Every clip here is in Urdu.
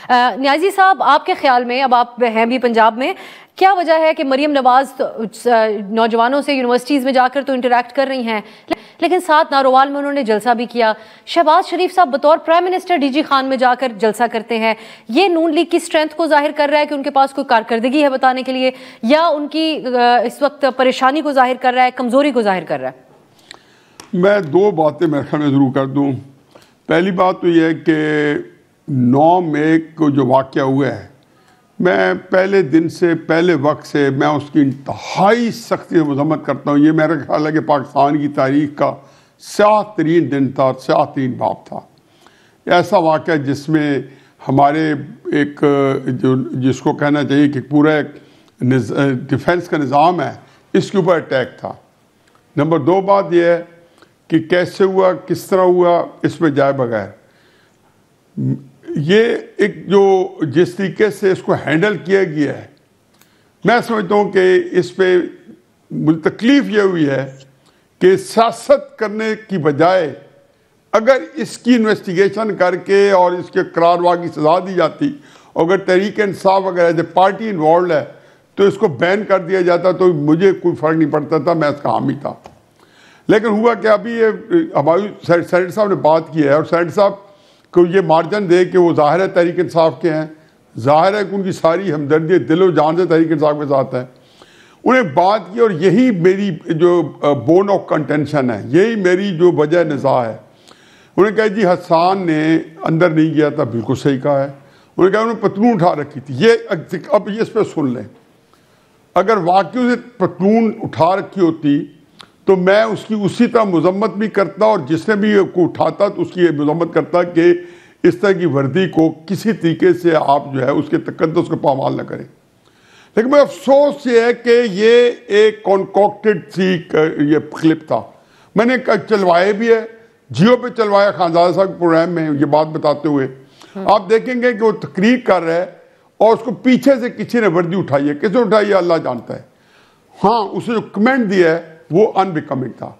نیازی صاحب، آپ کے خیال میں، اب آپ ہیں بھی پنجاب میں، کیا وجہ ہے کہ مریم نواز نوجوانوں سے یونیورسٹیز میں جا کر تو انٹریکٹ کر رہی ہیں، لیکن ساتھ ناروال میں انہوں نے جلسہ بھی کیا؟ شہباز شریف صاحب بطور prime minister D G Khan میں جا کر جلسہ کرتے ہیں، یہ نون لیگ کی سٹرینتھ کو ظاہر کر رہا ہے کہ ان کے پاس کوئی کارکردگی ہے بتانے کے لیے، یا ان کی اس وقت پریشانی کو ظاہر کر رہا ہے، کمزوری کو ظاہر کر رہا ہے؟ میں دو باتیں میرے خیال میں ضرور کر دوں. پہلی بات تو یہ ہے کہ 9 مئی کو جو واقعہ ہوا ہے، میں پہلے دن سے، پہلے وقت سے میں اس کی انتہائی سختی سے مذمت کرتا ہوں. یہ میرا خیال ہے کہ پاکستان کی تاریخ کا سیاہ ترین دن تھا، سیاہ ترین باب تھا. ایسا واقعہ جس میں ہمارے ایک جس کو کہنا چاہیے کہ پورا ایک ڈیفنس کا نظام ہے، اس کے اوپر اٹیک تھا. نمبر 2 بات یہ ہے کہ کیسے ہوا، کس طرح ہوا، اس میں جائے بغیر یہ ایک جو جس طریقے سے اس کو ہینڈل کیا گیا ہے، میں سمجھتا ہوں کہ اس پہ تکلیف یہ ہوئی ہے کہ سیاست کرنے کی بجائے اگر اس کی انویسٹیگیشن کر کے اور اس کے قراروا کی سزا دی جاتی، اور اگر تحریک انصاف اگر ایز اے پارٹی انوالوڈ ہے تو اس کو بین کر دیا جاتا تو مجھے کوئی فرق نہیں پڑتا تھا، میں اس کا حامی تھا. لیکن ہوا کہ ابھی یہ ہماری سینیٹر صاحب نے بات کی ہے، اور سینیٹر صاحب کو یہ مارجن دے کہ وہ ظاہر ہے تحریک انصاف کے ہیں، ظاہر ہے کہ ان کی ساری ہمدردی دل و جان سے تحریک انصاف کے ساتھ ہے. انہیں بات کی، اور یہی میری جو بون آف کنٹینشن ہے، یہی میری جو وجہ نزاع ہے. انہوں نے کہا جی حسان نے اندر نہیں گیا تھا، بالکل صحیح کہا ہے. انہوں نے کہا انہوں نے پتلون اٹھا رکھی تھی. یہ اب اس پہ سن لیں، اگر واقعی اسے پتلون اٹھا رکھی ہوتی تو میں اس کی اسی طرح مذمت بھی کرتا، اور جس نے بھی کو اٹھاتا تو اس کی مذمت کرتا کہ اس طرح کی وردی کو کسی طریقے سے آپ جو ہے اس کے تقدس کو پامال نہ کریں. لیکن میں افسوس یہ ہے کہ یہ ایک کانکوکٹڈ سی یہ کلپ تھا. میں نے چلوائے بھی ہے، جیو پہ چلوایا خانزادہ صاحب کے پروگرام میں یہ بات بتاتے ہوئے. آپ دیکھیں گے کہ وہ تقریر کر رہا ہے اور اس کو پیچھے سے کسی نے وردی اٹھائی ہے. کس نے اٹھائی ہے اللہ جانتا ہے. ہاں، اس نے جو کمنٹ دیا ہے وہ ان بیکمنگ تھا،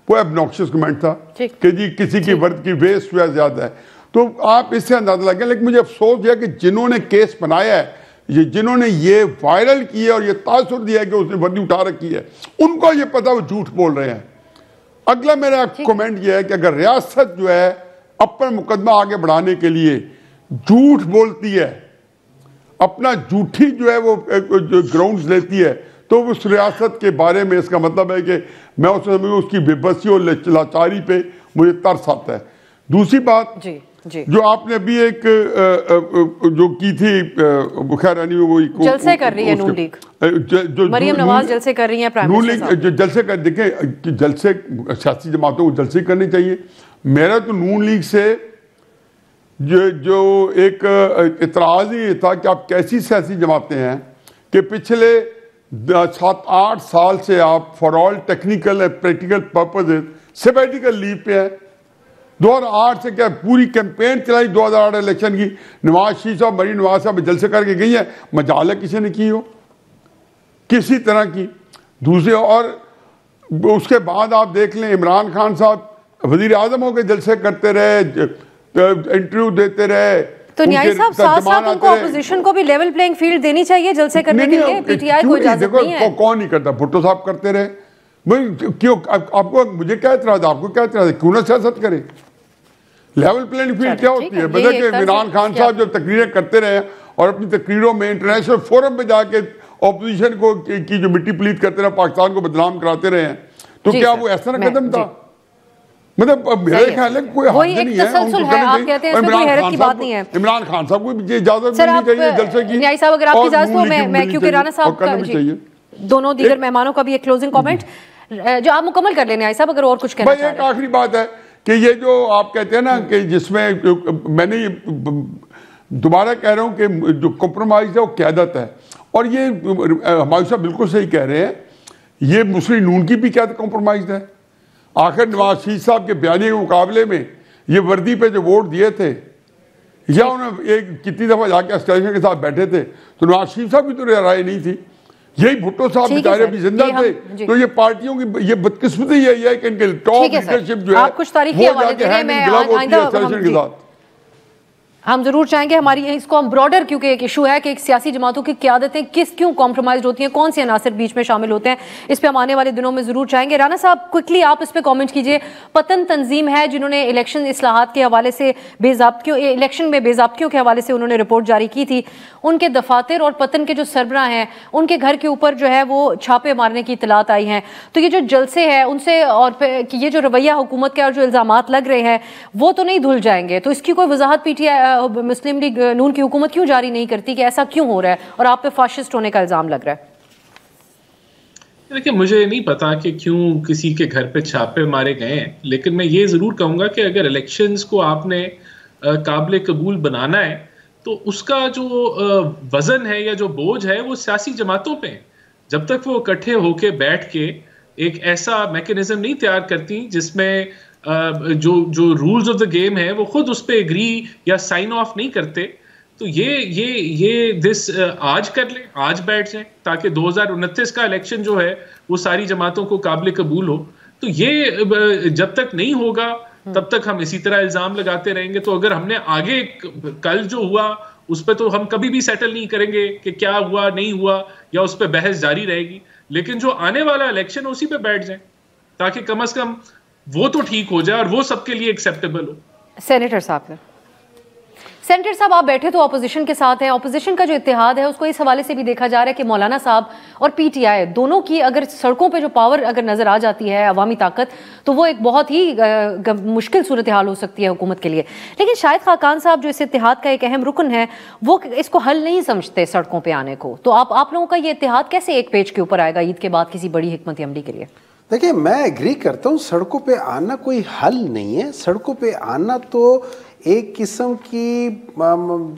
وہ ایبنوکشس کمنٹ تھا کہ جی کسی کی ورد کی ویسٹ جو ہے زیادہ ہے. تو آپ اس سے اندازہ لگیں. لیکن مجھے افسوس ہے کہ جنہوں نے کیس بنایا ہے، یہ جنہوں نے یہ وائرل کیا اور یہ تاثر دیا ہے کہ اس نے وردی اٹھا رکھی ہے، ان کو یہ پتا وہ جھوٹ بول رہے ہیں. اگلا میرا کمنٹ یہ ہے کہ اگر ریاست جو ہے اپنا مقدمہ آگے بڑھانے کے لیے جھوٹ بولتی ہے، اپنا جھوٹی جو ہے وہ گراؤنڈز لیتی ہے، تو اس ریاست کے بارے میں اس کا مطلب ہے کہ میں اس کی بے بسی اور لاچاری پہ مجھے ترس آتا ہے. دوسری بات جو آپ نے ابھی ایک جو کی تھی، خیر وہ جلسے کر رہی ہے نون لیگ، مریم نواز جلسے کر رہی ہیں نون لیگ جلسے کر. دیکھیں جلسے سیاسی جماعتوں کو جلسے کرنے چاہیے. میرا تو نون لیگ سے جو ایک اعتراض ہی تھا کہ آپ کیسی سیاسی جماعتیں ہیں کہ پچھلے 7-8 سال سے آپ for all technical and practical purposes sabbatical leave پہ ہیں. 2008 سے کیا پوری کیمپین چلائی 2008 الیکشن کی. نواز شریف صاحب، مریم نواز صاحب جلسے کر کے گئی ہیں، مجالہ کسی نے کی ہو کسی طرح کی. دوسرے اور اس کے بعد آپ دیکھ لیں عمران خان صاحب وزیر اعظم ہو کے جلسے کرتے رہے، انٹرویو دیتے رہے. تو نیائی صاحب ساتھ ساتھ ان کو اپوزیشن کو بھی لیول پلینگ فیلڈ دینی چاہیے جلسے کرنے کے لیے. پی ٹی آئی کو اجازت نہیں ہے. کون نہیں کرتا؟ بھٹو صاحب کرتے رہے. کیوں آپ کو، مجھے کیا اعتراض ہے؟ آپ کو کیا اعتراض ہے؟ کیوں نہ سیاست کرے؟ لیول پلینگ فیلڈ کیا ہوتی ہے؟ مطلب کہ عمران خان صاحب جب تقریریں کرتے رہے اور اپنی تقریروں میں انٹرنیشنل فورم پہ جا کے اپوزیشن کو کی جو مٹی پلیت کرتے رہے، پاکستان کو بدنام کراتے رہے ہیں، تو کیا وہ ایسا نہ قدم تھا؟ مطلب میرے خیال ہے کوئی حد نہیں ہے. عمران خان صاحب کو اجازت ملنی چاہیے جلسے کی. نیائی صاحب اگر آپ کی اجازت ہو، میں کیونکہ رانا صاحب کا دونوں دیگر مہمانوں کا بھی ایک کلوزنگ کامنٹ جو آپ مکمل کر لیں نیائی صاحب، اگر اور کچھ کہنا چاہیں. ایک آخری بات ہے کہ یہ جو آپ کہتے ہیں نا کہ جس میں میں نے دوبارہ کہہ رہا ہوں کہ جو کمپرومائز ہے وہ قیادت ہے، اور یہ ہمایوں صاحب بالکل صحیح کہہ رہے ہیں، یہ مسلم نون کی بھی قیادت کمپرومائز ہے. آخر نواز شریف صاحب کے بیانیے کے مقابلے میں یہ وردی پہ جو ووٹ دیے تھے، یا انہوں نے ایک کتنی دفعہ جا کے اسٹیشن کے ساتھ بیٹھے تھے، تو نواز شریف صاحب کی تو رائے نہیں تھی. یہی بھٹو صاحب بیچارے بھی زندہ تھے. تو یہ پارٹیوں کی یہ بدقسمتی یہی ہے کہ ان کے ٹاپ لیڈرشپ جو ہے وہ جا کے ہینڈ ان گلو ہوتی ہے اسٹیشن کے ساتھ. ہم ضرور چاہیں گے ہماری اس کو ہم براڈر، کیونکہ ایک ایشو ہے کہ ایک سیاسی جماعتوں کی قیادتیں کیوں کمپرومائزڈ ہوتی ہیں، کون سے عناصر بیچ میں شامل ہوتے ہیں، اس پہ ہم آنے والے دنوں میں ضرور چاہیں گے. رانا صاحب کوئکلی آپ اس پہ کامنٹ کیجئے. پتن تنظیم ہے جنہوں نے الیکشن اصلاحات کے حوالے سے الیکشن میں بے ضابطگیوں کے حوالے سے انہوں نے رپورٹ جاری کی تھی. ان کے دفاتر اور پتن کے جو سربراہ ہیں ان کے گھر کے اوپر جو ہے وہ چھاپے مارنے کی اطلاعات آئی ہیں. تو یہ جو جلسے ہیں ان سے اور یہ جو رویہ حکومت کے اور جو الزامات لگ رہے ہیں وہ تو نہیں دھل جائیں گے. تو اس کی کوئی وضاحت P T I Muslim league نون کی حکومت کیوں جاری نہیں کرتی کہ ایسا کیوں ہو رہا ہے اور آپ پہ فاشسٹ ہونے کا الزام لگ رہا ہے؟ دیکھیں مجھے نہیں پتا کہ کیوں کسی کے گھر پہ چھاپے مارے گئے ہیں، لیکن میں یہ ضرور کہوں گا کہ اگر الیکشنز کو آپ نے قابل قبول بنانا ہے تو اس کا جو وزن ہے یا جو بوجھ ہے وہ سیاسی جماعتوں پہ ہے. جب تک وہ اکٹھے ہو کے بیٹھ کے ایک ایسا میکینزم نہیں تیار کرتی جس میں جو رولز آف دا گیم ہے وہ خود اس پہ اگری یا سائن آف نہیں کرتے، تو یہ آج کر لیں، آج بیٹھ جائیں تاکہ 2029 کا الیکشن جو ہے وہ ساری جماعتوں کو قابل قبول ہو. تو یہ جب تک نہیں ہوگا تب تک ہم اسی طرح الزام لگاتے رہیں گے. تو اگر ہم نے آگے کل جو ہوا اس پہ تو ہم کبھی بھی سیٹل نہیں کریں گے کہ کیا ہوا نہیں ہوا، یا اس پہ بحث جاری رہے گی. لیکن جو آنے والا الیکشن اسی پہ بیٹھ جائیں تاکہ کم از کم وہ تو ٹھیک ہو جائے اور وہ سب کے لیے ایکسیپٹیبل ہو. سینیٹر صاحب آپ بیٹھے تو اپوزیشن کے ساتھ ہیں، اپوزیشن کا جو اتحاد ہے اس کو اس حوالے سے بھی دیکھا جا رہا ہے کہ مولانا صاحب اور پی ٹی آئی دونوں کی اگر سڑکوں پہ جو پاور اگر نظر آ جاتی ہے، عوامی طاقت، تو وہ ایک بہت ہی مشکل صورتحال ہو سکتی ہے حکومت کے لیے. لیکن شاہد خاقان صاحب جو اس اتحاد کا ایک اہم رکن ہے وہ اس کو حل نہیں سمجھتے سڑکوں پہ آنے کو. تو آپ لوگوں کا یہ اتحاد کیسے ایک پیج کے اوپر آئے گا عید کے بعد کسی بڑی حکمت عملی کے لیے؟ دیکھیں میں ایگری کرتا ہوں، سڑکوں پہ آنا کوئی حل نہیں ہے. سڑکوں پہ آنا تو ایک قسم کی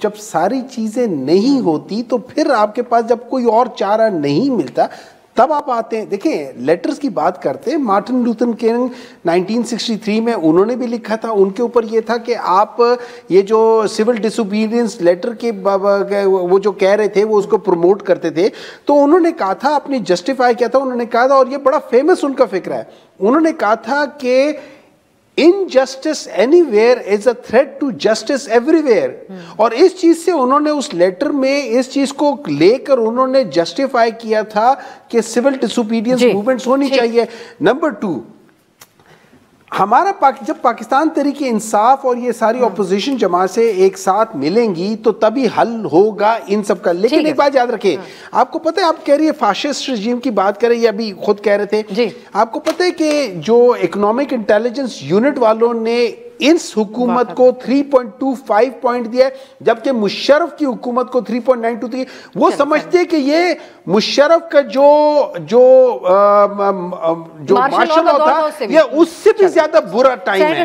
جب ساری چیزیں نہیں ہوتی تو پھر آپ کے پاس جب کوئی اور چارہ نہیں ملتا تب آپ آتے ہیں. دیکھیں لیٹرز کی بات کرتے ہیں، مارٹن لوتھر کنگ 1963 میں انہوں نے بھی لکھا تھا، ان کے اوپر یہ تھا کہ آپ یہ جو سول ڈس اوبیڈینس لیٹر کے وہ جو کہہ رہے تھے وہ اس کو پروموٹ کرتے تھے. تو انہوں نے کہا تھا، اپنی جسٹیفائی کیا تھا، انہوں نے کہا تھا، اور یہ بڑا فیمس ان کا فکر ہے، انہوں نے کہا تھا کہ injustice anywhere is a threat to justice everywhere. اور اس چیز سے انہوں نے اس لیٹر میں اس چیز کو لے کر انہوں نے جسٹیفائی کیا تھا کہ سول ڈس اوبیڈینس موومنٹس ہونی چاہیے. نمبر 2، ہمارا جب پاکستان تحریک انصاف اور یہ ساری اپوزیشن جماعت سے ایک ساتھ ملیں گی تو تبھی حل ہوگا ان سب کا. لیکن ایک بات یاد رکھیں، آپ کو پتہ ہے، آپ کہہ رہی ہے فاشسٹ رجیم کی بات کریں، یہ ابھی خود کہہ رہے تھے، آپ کو پتہ ہے کہ جو اکنامک انٹیلیجنس یونٹ والوں نے اس حکومت کو 3.25 پوائنٹ دیا ہے جبکہ مشرف کی حکومت کو 3.92 تھی. وہ سمجھتے کہ یہ مشرف کا جو مارشل لا تھا یہ اس سے بھی زیادہ برا ٹائم ہے.